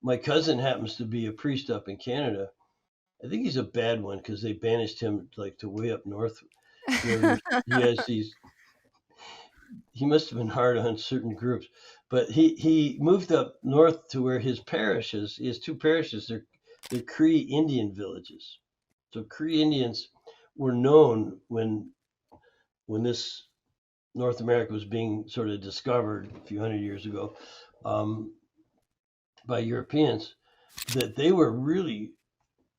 My cousin happens to be a priest up in Canada. I think he's a bad one because they banished him like to way up north where he has these. He must have been hard on certain groups, but he moved up north to where his parishes. He has two parishes. They're Cree Indian villages. So Cree Indians were known when this North America was being sort of discovered a few hundred years ago um, by Europeans, that they were really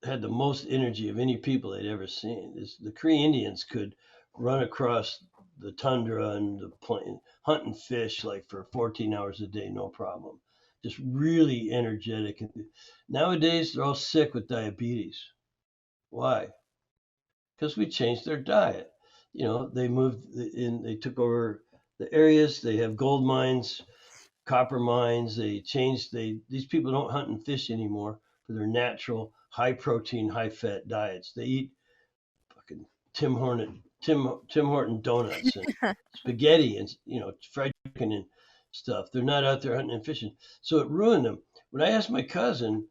had the most energy of any people they'd ever seen. The Cree Indians could run across the tundra and the plain, hunt and fish like for 14 hours a day, no problem. Just really energetic. Nowadays, they're all sick with diabetes. Why? Because we changed their diet. They moved in, they took over the areas, they have gold mines, copper mines. These people don't hunt and fish anymore for their natural high protein, high fat diets. They eat fucking Tim Horton donuts and spaghetti and fried chicken and stuff. They're not out there hunting and fishing, so it ruined them. When I asked my cousin,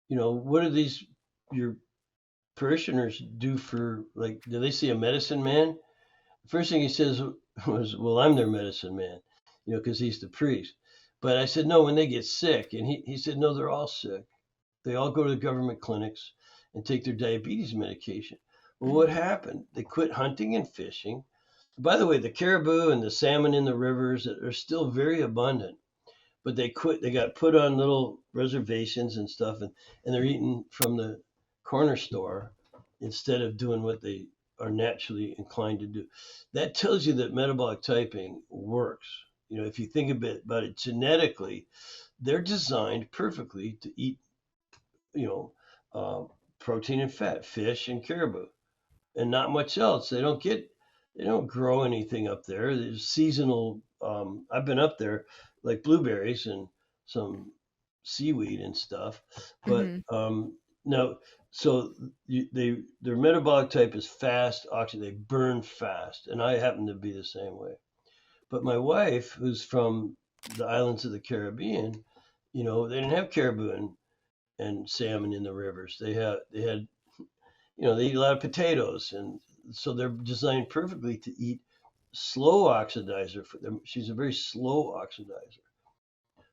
what do these your parishioners do for, like, do they see a medicine man? The first thing he says was, "Well, I'm their medicine man," because he's the priest. But I said, "No, when they get sick," and he said, "No, they're all sick. They all go to the government clinics and take their diabetes medication." Well, what happened? They quit hunting and fishing. By the way, the caribou and the salmon in the rivers are still very abundant, but they quit. They got put on little reservations and stuff, and they're eating from the corner store instead of doing what they are naturally inclined to do. That tells you that metabolic typing works. If you think a bit about it genetically, they're designed perfectly to eat, you know, uh, protein and fat, fish and caribou, and not much else. They don't grow anything up there. There's seasonal. I've been up there, like blueberries and some seaweed and stuff, but Mhm. no. So their metabolic type is fast oxygen. They burn fast, and I happen to be the same way. But my wife, who's from the islands of the Caribbean, they didn't have caribou and salmon in the rivers. They had they eat a lot of potatoes, and so they're designed perfectly to eat slow oxidizer for them. She's a very slow oxidizer.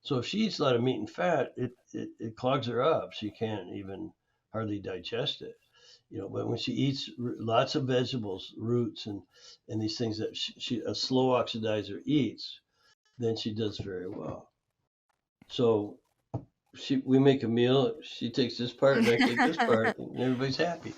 So if she eats a lot of meat and fat, it clogs her up. She can't even hardly digest it. But when she eats lots of vegetables, roots, and these things that a slow oxidizer eats, then she does very well. So we make a meal. She takes this part, and I take this part, and everybody's happy.